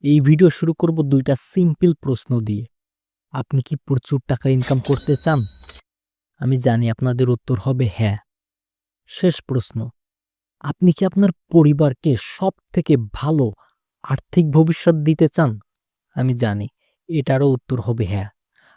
এই ভিডিও শুরু করব ২টা সিম্পল প্রশ্ন দিয়ে। আপনি কি প্রচুর টাকা ইনকাম করতে চান? আমি জানি আপনাদের উত্তর হবে হ্যাঁ। শেষ প্রশ্ন, আপনি কি আপনার পরিবারকে সবথেকে ভালো আর্থিক ভবিষ্যৎ দিতে চান? আমি জানি এটারও উত্তর হবে হ্যাঁ।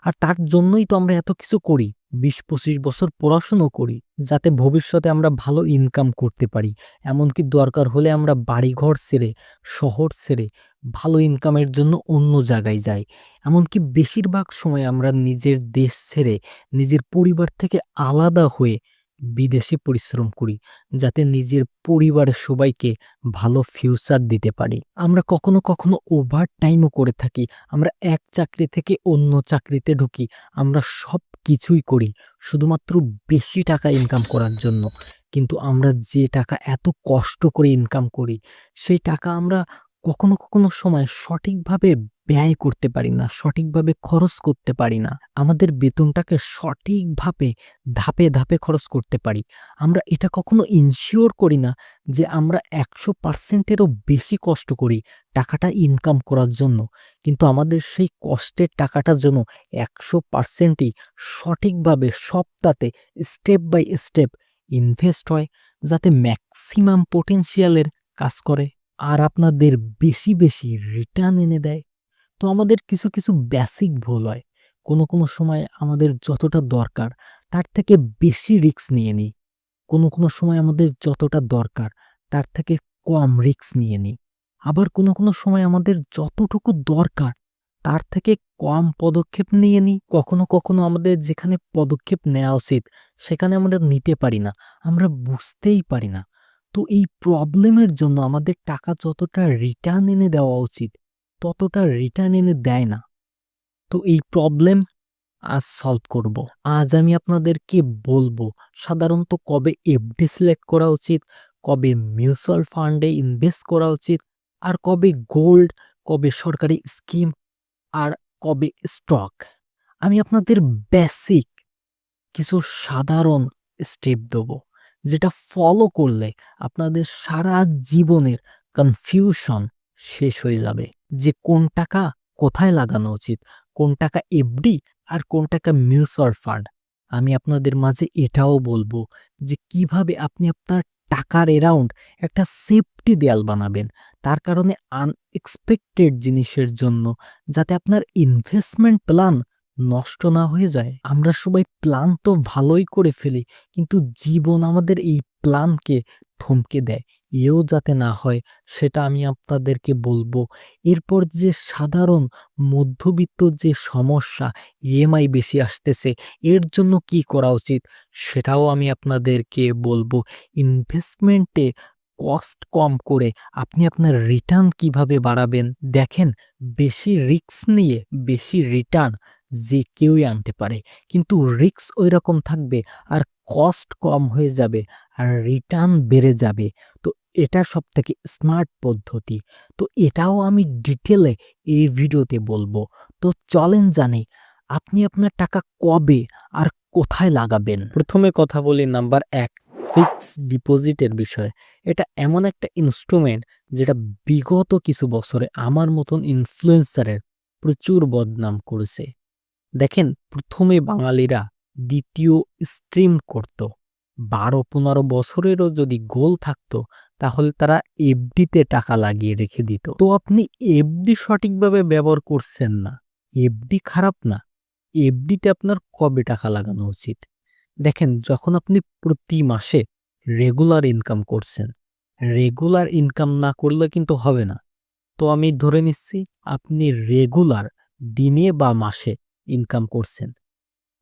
আর তার জন্যই তো আমরা এত কিছু করি। ২০-২৫ বছর পড়াশুনো করি, যাতে ভবিষ্যতে আমরা ভালো ইনকাম করতে পারি। এমনকি দরকার হলে আমরা বাড়িঘর ছেড়ে, শহর ছেড়ে ভালো ইনকামের জন্য অন্য জায়গায় যাই। এমনকি বেশিরভাগ সময় আমরা নিজের দেশ ছেড়ে, নিজের পরিবার থেকে আলাদা হয়ে বিদেশে পরিশ্রম করি, যাতে নিজের পরিবারের সবাইকে ভালো ফিউচার দিতে পারি। আমরা কখনো, কখনো ওভারটাইমও করে থাকি। আমরা এক চাকরি থেকে অন্য চাকরিতে ঢুকি। আমরা সবকিছুই করি শুধুমাত্র বেশি টাকা ইনকাম করার জন্য। কিন্তু আমরা যে টাকা এত কষ্ট করে ইনকাম করি, সেই টাকা আমরা কখনো, কখনো সময় সঠিকভাবে ব্যয় করতে পারি না, সঠিকভাবে খরচ করতে পারি না। আমাদের বেতনটাকে সঠিকভাবে ধাপে, ধাপে খরচ করতে পারি। আমরা এটা কখনো ইনশিওর করি না যে আমরা ১০০% এরও বেশি কষ্ট করি টাকাটা ইনকাম করার জন্য। কিন্তু আমাদের সেই কষ্টের টাকাটার জন্য ১০০%ই সঠিকভাবে সপ্তাহে স্টেপ বাই স্টেপ ইনভেস্ট হয়, যাতে ম্যাক্সিমাম পটেনশিয়ালের কাজ করে আর আপনাদের বেশি, বেশি রিটার্ন এনে দেয়। তো আমাদের কিছু, কিছু বেসিক ভুল হয়। কোনো, কোনো সময় আমাদের যতটা দরকার তার থেকে বেশি রিস্ক নিয়ে নিই। কোনো, কোনো সময় আমাদের যতটা দরকার তার থেকে কম রিস্ক নিয়ে নিই। আবার কোনো, কোনো সময় আমাদের যতটুকু দরকার তার থেকে কম পদক্ষেপ নিয়ে নিই। কখনো, কখনো আমাদের যেখানে পদক্ষেপ নেওয়া উচিত সেখানে আমরা নিতে পারি না। আমরা বুঝতেই পারি না। তো এই প্রবলেমের জন্য আমাদের টাকা যতটা রিটার্ন এনে দেওয়া উচিত ততটা রিটার্ন এনে দেয় না। তো এই প্রবলেম আজ সলভ করব। আজ আমি আপনাদেরকে বলবো সাধারণত কবে এফডি সিলেক্ট করা উচিত, কবে মিউচুয়াল ফান্ডে ইনভেস্ট করা উচিত, আর কবে গোল্ড, কবে সরকারি স্কিম, আর কবে স্টক। আমি আপনাদের বেসিক কিছু সাধারণ স্টেপ দেবো, যেটা ফলো করলে আপনাদের সারা জীবনের কনফিউশন শেষ হয়ে যাবে যে কোন টাকা কোথায় লাগানো উচিত, কোন টাকা এফডি আর কোন টাকা মিউচুয়াল ফান্ড। আমি আপনাদের মাঝে এটাও বলবো যে কিভাবে আপনি আপনার টাকার অ্যারাউন্ড একটা সেফটি দেয়াল বানাবেন, তার কারণে আনএক্সপেক্টেড জিনিসের জন্য, যাতে আপনার ইনভেস্টমেন্ট প্ল্যান নষ্ট না হয়ে যায়। আমরা সবাই প্ল্যান তো ভালোই করে ফেলি, কিন্তু জীবন আমাদের এই প্ল্যানকে থমকে দেয়। এও যাতে না হয় সেটা আমি আপনাদেরকে বলবো। এরপর যে সাধারণ মধ্যবিত্ত যে সমস্যা, ইএমআই বেশি আসতেছে, এর জন্য কি করা উচিত সেটাও আমি আপনাদেরকে বলবো। ইনভেস্টমেন্টে কস্ট কম করে আপনি আপনার রিটার্ন কিভাবে বাড়াবেন। দেখেন, বেশি রিস্ক নিয়ে বেশি রিটার্ন যে কেউই আনতে পারে, কিন্তু রিস্ক ওইরকম থাকবে আর কস্ট কম হয়ে যাবে আর রিটার্ন বেড়ে যাবে। তো এটা সবথেকে স্মার্ট পদ্ধতি। তো এটাও আমি ডিটেলে এই ভিডিওতে বলবো। তো চলেন জানি আপনি আপনার টাকা কবে আর কোথায় লাগাবেন। প্রথমে কথা বলি নাম্বার ১, ফিক্সড ডিপোজিটের বিষয়ে। এটা এমন একটা ইনস্ট্রুমেন্ট যেটা বিগত কিছু বছরে আমার মতন ইনফ্লুয়েন্সারের প্রচুর বদনাম করেছে। দেখেন, প্রথমে বাঙালিরা দ্বিতীয় স্ট্রিম করত। ১২-১৫ বছরেরও যদি গোল থাকতো তাহলে তারা এফডিতে টাকা লাগিয়ে রেখে দিত। তো আপনি এফডি সঠিকভাবে ব্যবহার করছেন না। এফডি খারাপ না, এফডিতে আপনার কবে টাকা লাগানো উচিত। দেখেন, যখন আপনি প্রতি মাসে রেগুলার ইনকাম করছেন, রেগুলার ইনকাম না করলে কিন্তু হবে না। তো আমি ধরে নিচ্ছি আপনি রেগুলার দিনে বা মাসে ইনকাম করছেন।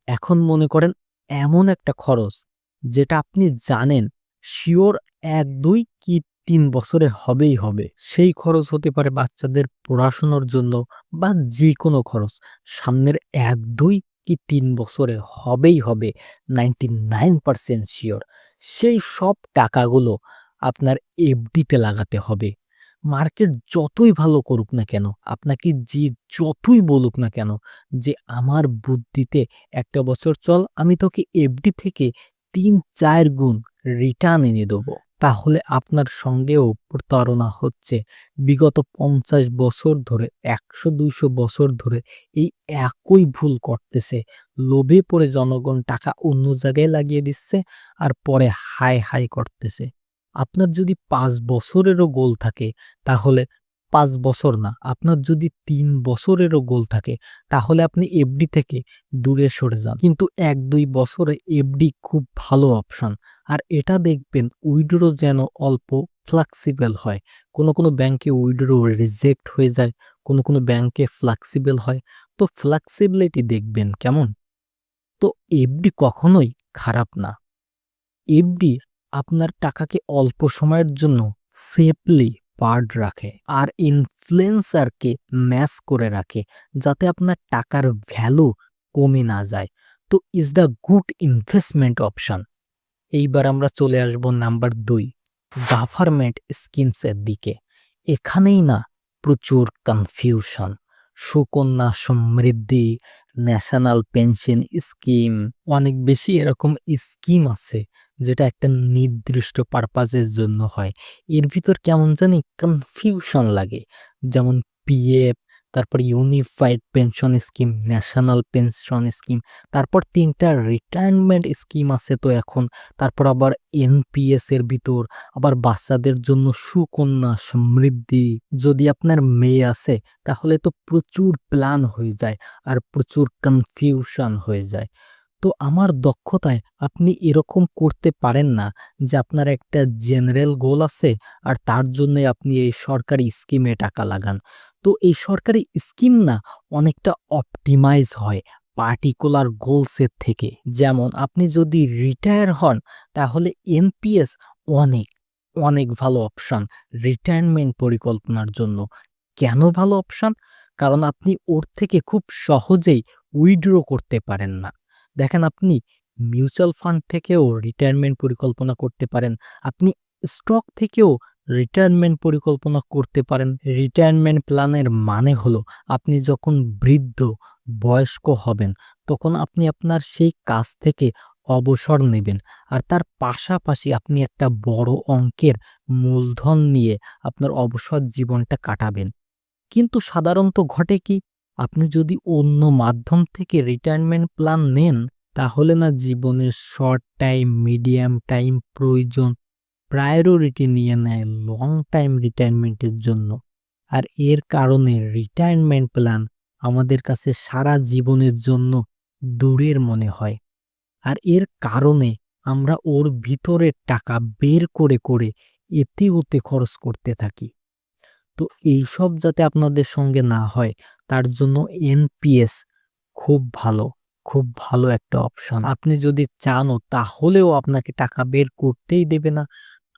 এখন মনে করেন এমন একটা খরচ যেটা আপনি জানেন শিওর ১, ২ কি ৩ বছরে হবেই হবে। সেই খরচ হতে পারে বাচ্চাদের পড়াশোনার জন্য বা যে কোনো খরচ। সামনের ১, ২ কি ৩ বছরে হবেই হবে, 99% শিওর। সেই সব টাকাগুলো আপনার এফডিতে লাগাতে হবে। মার্কেট যতই ভালো করুক না কেন, আপনাকে যে যতই বলুক না কেন যে আমার বুদ্ধিতে একটা বছর চল, আমি তোকে এফডি থেকে ৩-৪ গুণ রিটার্ন এনে দেবো, তাহলে আপনার সঙ্গেও প্রতারণা হচ্ছে। বিগত ৫০ বছর ধরে, ১০০-২০০ বছর ধরে এই একই ভুল করতেছে। লোভে পড়ে জনগণ টাকা অন্য জায়গায় লাগিয়ে দিচ্ছে আর পরে হায়, হায় করতেছে। আপনার যদি ৫ বছরেরও গোল থাকে তাহলে ৫ বছর না, আপনার যদি ৩ বছরেরও গোল থাকে তাহলে আপনি এফডি থেকে দূরে সরে যান। কিন্তু ১-২ বছরে এফডি খুব ভালো অপশন। আর এটা দেখবেন উইথড্র যেন অল্প ফ্লেক্সিবল হয়। কোনো ব্যাংকে উইথড্র রিজেক্ট হয়ে যায়, কোনো ব্যাংকে ফ্লেক্সিবল হয়। তো ফ্লেক্সিবিলিটি দেখবেন কেমন? তো এফডি কখনোই খারাপ না। এফডি আপনার টাকাকে অল্প সময়ের জন্য সেফলি পার্ড রাখে আর ইনফ্লুয়েন্সারকে ম্যাচ করে রাখে যাতে আপনার টাকার ভ্যালু কমে না যায়। তো is the good investment option. এইবার আমরা চলে আসব নাম্বার ২ গভর্নমেন্ট স্কিমসের দিকে। এখানেই না প্রচুর confusion. Sukanya Samriddhi, national pension scheme, অনেক বেশি এরকম স্কিম আছে যেটা একটা নির্দিষ্ট পারপাজের জন্য হয়। এর ভিতর কেমন জানি কনফিউশন লাগে। যেমন পিএফ, তারপর unified pension scheme, national pension scheme, তারপর ৩টা রিটায়ারমেন্ট স্কিম আছে তো এখন, তারপর আবার এনপিএস এর ভিতর, আবার বাচ্চাদের জন্য সুকন্যা সমৃদ্ধি। যদি আপনার মেয়ে আছে তাহলে তো প্রচুর প্ল্যান হয়ে যায় আর প্রচুর কনফিউশন হয়ে যায়। তো আমার দক্ষতায় আপনি এরকম করতে পারেন না যে আপনার একটা জেনারেল গোল আছে আর তার জন্যই আপনি এই সরকারি স্কিমে টাকা লাগান। তো এই সরকারি স্কিম না অনেকটা অপটিমাইজ হয় পার্টিকুলার গোলসের থেকে। যেমন আপনি যদি রিটায়ার হন তাহলে এনপিএস অনেক, অনেক ভালো অপশন রিটায়ারমেন্ট পরিকল্পনার জন্য। কেন ভালো অপশন? কারণ আপনি ওর থেকে খুব সহজেই উইথড্র করতে পারেন না। দেখেন আপনি মিউচুয়াল ফান্ড থেকেও রিটায়ারমেন্ট পরিকল্পনা করতে পারেন। আপনি স্টক থেকেও রিটায়ারমেন্ট পরিকল্পনা করতে পারেন। রিটায়ারমেন্ট প্ল্যানের মানে হলো আপনি যখন বৃদ্ধ, বয়স্ক হবেন তখন আপনি আপনার সেই কাজ থেকে অবসর নেবেন। আর তার পাশাপাশি আপনি একটা বড় অঙ্কের মূলধন নিয়ে আপনার অবসর জীবনটা কাটাবেন। কিন্তু সাধারণত ঘটে কি? আপনি যদি অন্য মাধ্যম থেকে রিটায়ারমেন্ট প্ল্যান নেন, তাহলে না জীবনের শর্ট টাইম, মিডিয়াম টাইম প্রয়োজন প্রায়োরিটি নিয়ে নেয় লং টাইম রিটায়ারমেন্টের জন্য। আর এর কারণে রিটায়ারমেন্ট প্ল্যান আমাদের কাছে সারা জীবনের জন্য দূরের মনে হয়। আর এর কারণে আমরা ওর ভিতরের টাকা বের করে এতে ওতে খরচ করতে থাকি। তো এইসব যাতে আপনাদের সঙ্গে না হয় তার জন্য এনপিএস খুব ভালো, খুব ভালো একটা অপশন। আপনি যদি চানও তাহলেও আপনাকে টাকা বের করতেই দেবে না।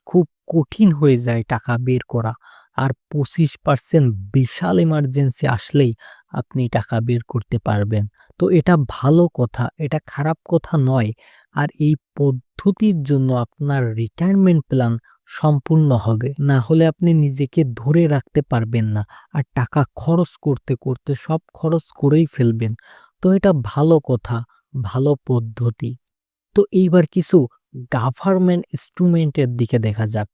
খুব কঠিন হয়ে যায় টাকা বের করা। আর ২৫% বিশাল এমার্জেন্সি আসলেই আপনি টাকা বের করতে পারবেন। তো এটা ভালো কথা, এটা খারাপ কথা নয়। আর এই পদ্ধতির জন্য আপনার রিটায়ারমেন্ট প্ল্যান সম্পূর্ণ হবে। না হলে আপনি নিজেকে ধরে রাখতে পারবেন না। আর টাকা খরচ করতে সব খরচ করেই ফেলবেন। তো এটা ভালো কথা, ভালো পদ্ধতি। তো এইবার কিছু গভর্নমেন্ট ইনস্ট্রুমেন্টের দিকে দেখা যাক।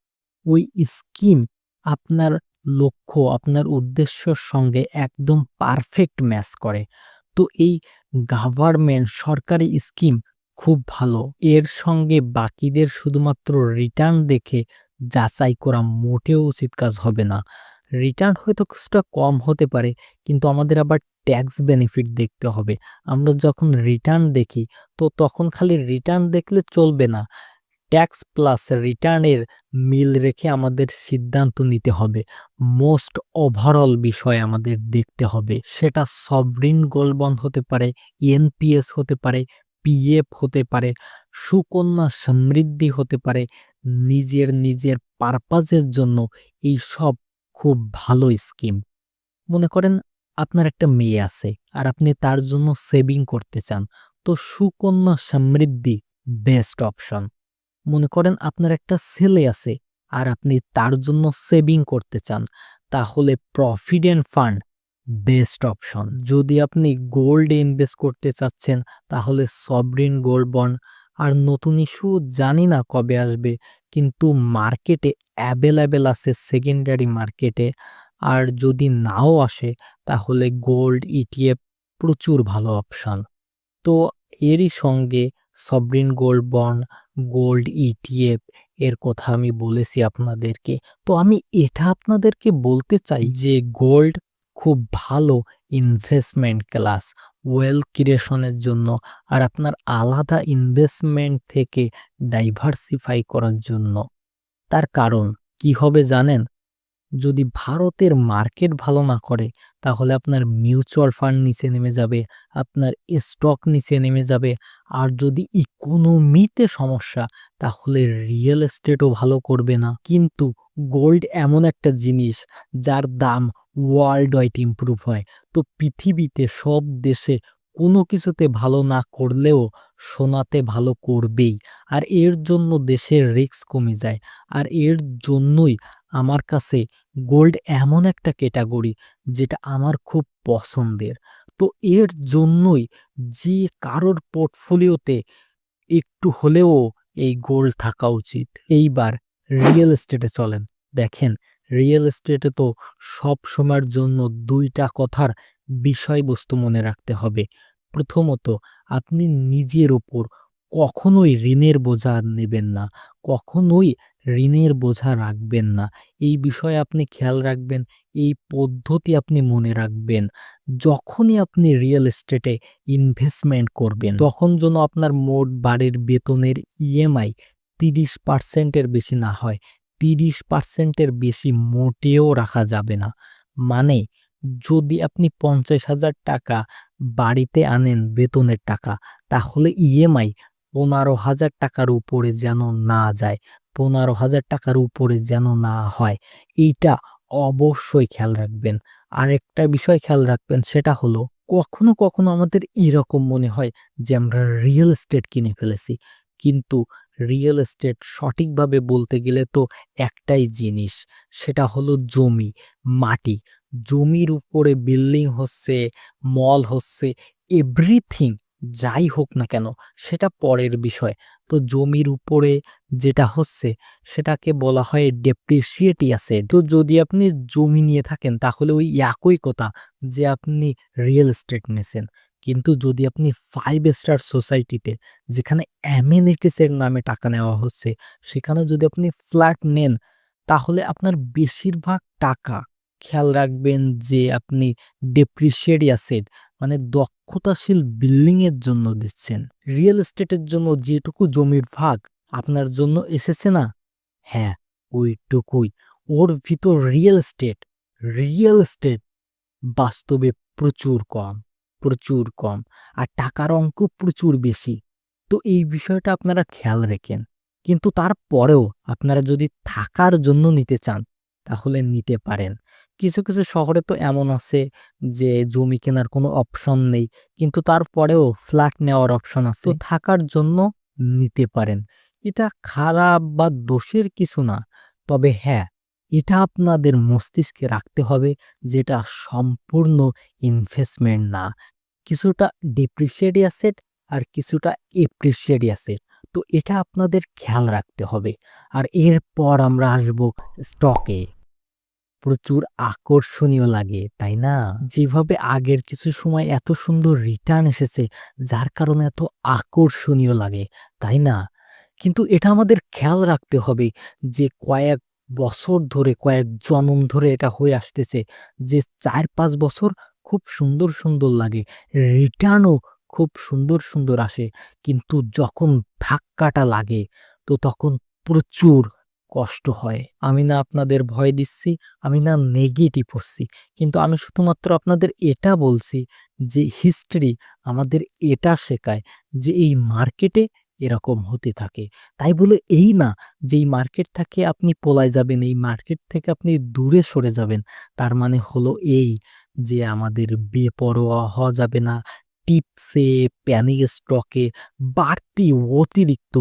ওই স্কিম আপনার লক্ষ্য, আপনার উদ্দেশ্যর সঙ্গে একদম পারফেক্ট ম্যাচ করে। তো এই গভর্নমেন্ট সরকারি স্কিম খুব ভালো। এর সঙ্গে বাকিদের শুধুমাত্র রিটার্ন দেখে যাচাই করা মোটেও উচিত কাজ হবে না। রিটার্ন হয়তো কিছুটা কম হতে পারে, কিন্তু আমাদের আবার ট্যাক্স বেনিফিট দেখতে হবে। আমরা যখন রিটার্ন দেখি তো তখন খালি রিটার্ন দেখলে চলবে না। ট্যাক্স প্লাস রিটার্নের মিল রেখে আমাদের সিদ্ধান্ত নিতে হবে। মোস্ট ওভারঅল বিষয় আমাদের দেখতে হবে। সেটা সভরিন গোল্ড বন্ড হতে পারে, এনপিএস হতে পারে, পিএফ হতে পারে, সুকন্যা সমৃদ্ধি হতে পারে। নিজের পারপাজের জন্য এই সব খুব ভালো স্কিম। মনে করেন আপনার একটা মেয়ে আছে আর আপনি তার জন্য সেভিং করতে চান, তো সুকন্যা সমৃদ্ধি বেস্ট অপশন। মনে করেন আপনার একটা ছেলে আছে আর আপনি তার জন্য সেভিং করতে চান, তাহলে প্রভিডেন্ট ফান্ড বেস্ট অপশন। যদি আপনি গোল্ডে ইনভেস্ট করতে চাচ্ছেন তাহলে সভরিন গোল্ড বন্ড। আর নতুন ইস্যু জানি না কবে আসবে, কিন্তু মার্কেটে অ্যাভেলেবেল আছে সেকেন্ডারি মার্কেটে। আর যদি নাও আসে তাহলে গোল্ড ইটিএফ প্রচুর ভালো অপশন। তো এরই সঙ্গে sovereign gold bond, gold ETF এর কথা আমি বলেছি আপনাদেরকে। তো আমি এটা আপনাদেরকে বলতে চাই যে গোল্ড খুব ভালো ইনভেস্টমেন্ট ক্লাস ওয়েলথ ক্রিয়েশনের জন্য, আর আপনার আলাদা ইনভেস্টমেন্ট থেকে ডাইভার্সিফাই করার জন্য। তার কারণ কি হবে জানেন? যদি ভারতের মার্কেট ভালো না করে তাহলে আপনার মিউচুয়াল ফান্ড নিচে নেমে যাবে, আপনার স্টক নিচে নেমে যাবে। আর যদি ইকোনমিতে সমস্যা তাহলে রিয়েল এস্টেটও ভালো করবে না। কিন্তু গোল্ড এমন একটা জিনিস যার দাম ওয়ার্ল্ড ওয়াইড ইমপ্রুভ হয়। তো পৃথিবীতে সব দেশে কোনো কিছুতে ভালো না করলেও সোনাতে ভালো করবেই। আর এর জন্য দেশের রিস্ক কমে যায়। আর এর জন্যই আমার কাছে গোল্ড এমন একটা ক্যাটাগরি যেটা আমার খুব পছন্দের। তো এর জন্যই যে কারোর পোর্টফোলিওতে একটু হলেও এই গোল্ড থাকা উচিত। এইবার রিয়েল এস্টেটে চলেন। দেখেন, রিয়েল এস্টেটে তো সব সময়ের জন্য ২টা কথার বিষয়বস্তু মনে রাখতে হবে। প্রথমত, আপনি নিজের ওপর কখনোই ঋণের বোঝা নেবেন না, কখনোই ঋণের বোঝা রাখবেন না। এই বিষয়ে আপনি খেয়াল রাখবেন, এই পদ্ধতি আপনি মনে রাখবেন। যখনই আপনি রিয়েল এস্টেটে ইনভেস্টমেন্ট করবেন তখন যেন আপনার মোট বাড়ির বেতনের ইএমআই ৩০% এর বেশি না হয়। ৩০% এর বেশি মোটেও রাখা যাবে না। মানে যদি আপনি ৫০,০০০ টাকা বাড়িতে আনেন বেতনের টাকা, তাহলে ইএমআই ১৫,০০০ টাকার উপরে যেন না যায়, ১৫,০০০ টাকার উপরে যেন না হয়। এইটা অবশ্যই খেয়াল রাখবেন। আরেকটা বিষয় খেয়াল রাখবেন, সেটা হলো কখনো, কখনো আমাদের এরকম মনে হয় যে আমরা রিয়েল এস্টেট কিনে ফেলেছি। কিন্তু রিয়েল এস্টেট সঠিকভাবে বলতে গেলে তো একটাই জিনিস, সেটা হলো জমি, মাটি। জমির উপরে বিল্ডিং হচ্ছে, মল হচ্ছে, এভরিথিং যাই হোক না কেন সেটা পরের বিষয়। তো জমির উপরে যেটা হচ্ছে সেটাকে বলা হয় ডেপ্রিসিয়েট অ্যাসেট। তো যদি আপনি জমি নিয়ে থাকেন তাহলে ওই একই কথা যে আপনি রিয়েল এস্টেট নিয়েছেন। কিন্তু যদি আপনি 5 স্টার সোসাইটিতে, যেখানে অ্যামেনিটিস এর নামে টাকা নেওয়া হচ্ছে, সেখানে যদি আপনি ফ্ল্যাট নেন তাহলে আপনার বেশিরভাগ টাকা খেয়াল রাখবেন যে আপনি ডেপ্রিসিয়েট অ্যাসেট মানে দক্ষতাশীল বিল্ডিং এর জন্য দিচ্ছেন। রিয়েল এস্টেটের জন্য যেটুকু জমির ভাগ আপনার জন্য এসেছে না, হ্যাঁ ওইটুকুই। ওর ভিতর রিয়েল এস্টেট বাস্তবে প্রচুর কম, প্রচুর কম। আর টাকার অঙ্ক প্রচুর বেশি। তো এই বিষয়টা আপনারা খেয়াল রেখেন। কিন্তু তারপরেও আপনারা যদি থাকার জন্য নিতে চান তাহলে নিতে পারেন। কিছু, কিছু শহরে তো এমন আছে যে জমি কেনার কোনো অপশন নেই। কিন্তু তারপরেও ফ্ল্যাট নেওয়ার অপশন আছে। তো থাকার জন্য নিতে পারেন। এটা খারাপ বা দোষের কিছু না। তবে হ্যাঁ, এটা আপনাদের মস্তিষ্কে রাখতে হবে যেটা সম্পূর্ণ ইনভেস্টমেন্ট না। কিছুটা ডেপ্রিসিয়েট অ্যাসেট আর কিছুটা এপ্রিসিয়েট অ্যাসেট। তো এটা আপনাদের খেয়াল রাখতে হবে। আর এরপর আমরা আসবো স্টকে। প্রচুর আকর্ষণীয় লাগে, তাই না? যেভাবে আগের কিছু সময় এত সুন্দর রিটার্ন এসেছে যার কারণে এত আকর্ষণীয় লাগে, তাই না? কিন্তু এটা আমাদের খেয়াল রাখতে হবে যে কয়েক বছর ধরে, কয়েক জনম ধরে এটা হয়ে আসতেছে যে ৪-৫ বছর খুব সুন্দর, সুন্দর লাগে। রিটার্নও খুব সুন্দর, সুন্দর আসে। কিন্তু যখন ধাক্কাটা লাগে তো তখন প্রচুর কষ্ট হয়। আমি না আপনাদের ভয় দিচ্ছি, আমি না নেগেটিভ হচ্ছি। কিন্তু আমি শুধুমাত্র আপনাদের এটা বলছি যে হিস্ট্রি আমাদের এটা শেখায় যে এই মার্কেটে এরকম হতে থাকে। তাই বলে এই না যে এই মার্কেট থেকে আপনি পলায় যাবেন, এই মার্কেট থেকে আপনি দূরে সরে যাবেন। তার মানে হলো এই যে আমাদের বেপরোয়া হওয়া যাবে না। টিপসে, প্যানিক স্টকে বাড়তি অতিরিক্ত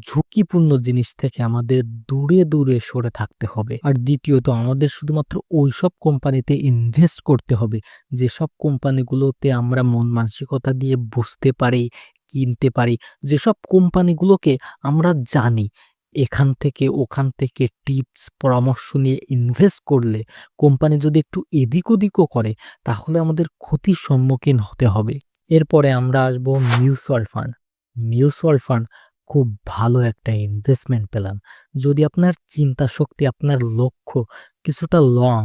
ঝুঁকিপূর্ণ জিনিস থেকে আমাদের দূরে, দূরে সরে থাকতে হবে। আর দ্বিতীয়ত আমাদের শুধুমাত্র ওইসব কোম্পানিতে ইনভেস্ট করতে হবে যেসব কোম্পানিগুলোতে আমরা মন মানসিকতা দিয়ে বুঝতে পারি, কিনতে পারি, যেসব কোম্পানিগুলোকে আমরা জানি এখান থেকে ওখান থেকে টিপস পরামর্শ নিয়ে ইনভেস্ট করলে কোম্পানি যদি একটু এদিক ওদিকও করে তাহলে আমাদের ক্ষতির সম্মুখীন হতে হবে। এরপরে আমরা আসবো মিউচুয়াল ফান্ড। মিউচুয়াল ফান্ড খুব ভালো একটা ইনভেস্টমেন্ট পেলাম। যদি আপনার চিন্তা শক্তি, আপনার লক্ষ্য কিছুটা লং,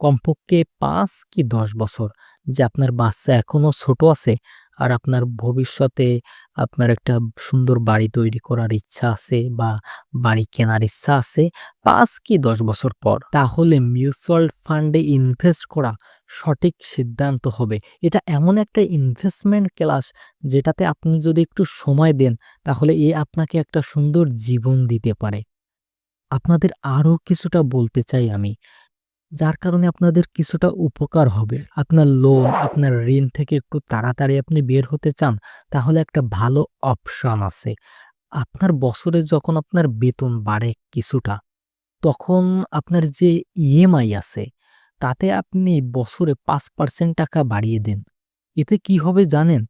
কমপক্ষে ৫ কি ১০ বছর, যে আপনার বাচ্চা এখনো ছোট আছে আর আপনার ভবিষ্যতে আপনার একটা সুন্দর বাড়ি তৈরি করার ইচ্ছা আছে বা বাড়ি কেনার ইচ্ছা আছে ৫ কি ১০ বছর পর, তাহলে মিউচুয়াল ফান্ডে ইনভেস্ট করা সঠিক সিদ্ধান্ত হবে। এটা এমন একটা ইনভেস্টমেন্ট ক্লাস যেটাতে আপনি যদি একটু সময় দেন তাহলে আপনাকে একটা সুন্দর জীবন দিতে পারে। আপনাদের আরো কিছুটা বলতে চাই আমি, যার কারণে আপনাদের কিছুটা উপকার হবে। আপনার লোন, আপনার ঋণ থেকে একটু তাড়াতাড়ি আপনি বের হতে চান, তাহলে একটা ভালো অপশন আছে। আপনার বছরে যখন আপনার বেতন বাড়ে কিছুটা, তখন আপনার যে ইএমআই আছে, তাতে আপনি বছরে ৫% টাকা বাড়িয়ে দেন। এতে কি হবে জানেন?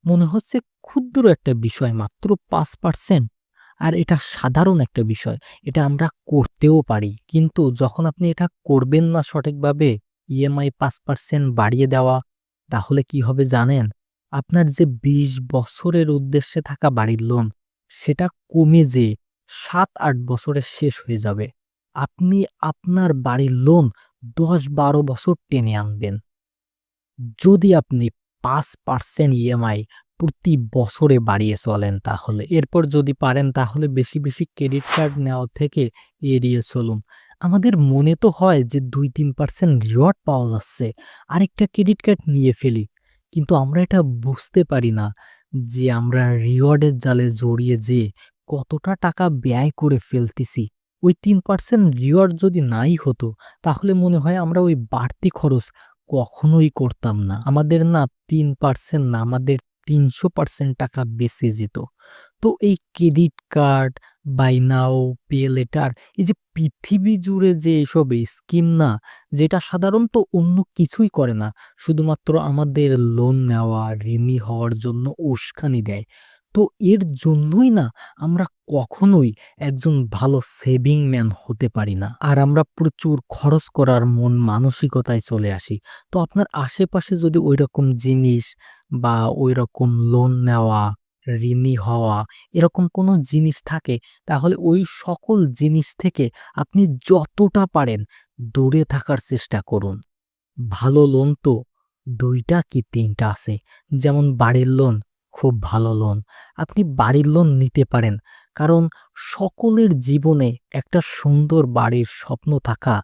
মনে হচ্ছে ক্ষুদ্র একটা বিষয়, মাত্র ৫%। আর এটা সাধারণ একটা বিষয়। এটা আমরা করতেও পারি। কিন্তু যখন আপনি এটা করবেন না সঠিকভাবে, ইএমআই ৫% বাড়িয়ে দেওয়া, তাহলে কি হবে জানেন? আপনার যে ২০ বছরের উদ্দেশ্যে থাকা বাড়ির লোন, সেটা কমে যেয়ে ৭-৮ বছরে শেষ হয়ে যাবে। আপনি আপনার বাড়ির লোন ১০-১২ বছর টেনে আনবেন। যদি আপনি ৫% ইএমআই প্রতি বছরে বাড়িয়ে চলেন তাহলে। এরপর যদি পারেন তাহলে বেশি, বেশি ক্রেডিট কার্ড নেওয়া থেকে এড়িয়ে চলুন। আমাদের মনে তো হয় যে ২-৩% রিওয়ার্ড পাওয়া যাচ্ছে, আরেকটা ক্রেডিট কার্ড নিয়ে ফেলি। কিন্তু আমরা এটা বুঝতে পারি না যে আমরা রিওয়ার্ডের জালে জড়িয়ে যেয়ে কতটা টাকা ব্যয় করে ফেলতেছি। ওই ৩% রিওয়ার্ড যদি নাই হতো তাহলে মনে হয় আমরা ওই বাড়তি খরচ কখনোই করতাম না। আমাদের না ৩% না, আমাদের ৩০০% টাকা বেঁচে যেত। তো এই credit card, buy now, pay later, এই যে পৃথিবী জুড়ে যে এসব স্কিম না, যেটা সাধারণত অন্য কিছুই করে না, শুধুমাত্র আমাদের লোন নেওয়া, ঋণী হওয়ার জন্য উস্কানি দেয়। তো এর জন্যই না আমরা কখনোই একজন ভালো সেভিং ম্যান হতে পারি না। আর আমরা প্রচুর খরচ করার মন মানসিকতায় চলে আসি। তো আপনার আশেপাশে যদি ঐরকম জিনিস বা ঐরকম লোন নেওয়া, ঋণী হওয়া, এরকম কোনো জিনিস থাকে, তাহলে ওই সকল জিনিস থেকে আপনি যতটা পারেন দূরে থাকার চেষ্টা করুন। ভালো লোন তো ২ টা কি ৩ টা আছে। যেমন বাড়ির লোন, খুব ভালো লোন। আপনি বাড়ির লোন নিতে পারেন। কারণ সকলের জীবনে একটা সুন্দর বাড়ির স্বপ্ন থাকা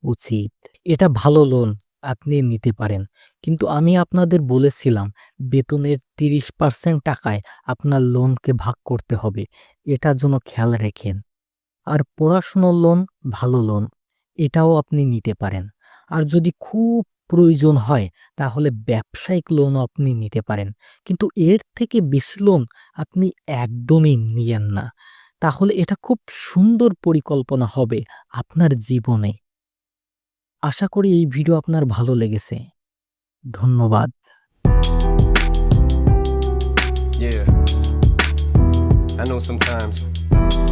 উচিত। এটা ভালো লোন, আপনি নিতে পারেন। কিন্তু আমি আপনাদের বলেছিলাম বেতনের ৩০% টাকায় আপনার লোনকে ভাগ করতে হবে। এটার জন্য খেয়াল রেখেন। আর পড়াশোনার লোন, ভালো লোন, এটাও আপনি নিতে পারেন। আর যদি খুব প্রয়োজন হয় তাহলে ব্যবসায়িক লোনও আপনি নিতে পারেন। কিন্তু এর থেকে বেশি লোন আপনি একদমই নিয়েন না। তাহলে এটা খুব সুন্দর পরিকল্পনা হবে আপনার জীবনে। আশা করি এই ভিডিও আপনার ভালো লেগেছে। ধন্যবাদ। Yeah, I know sometimes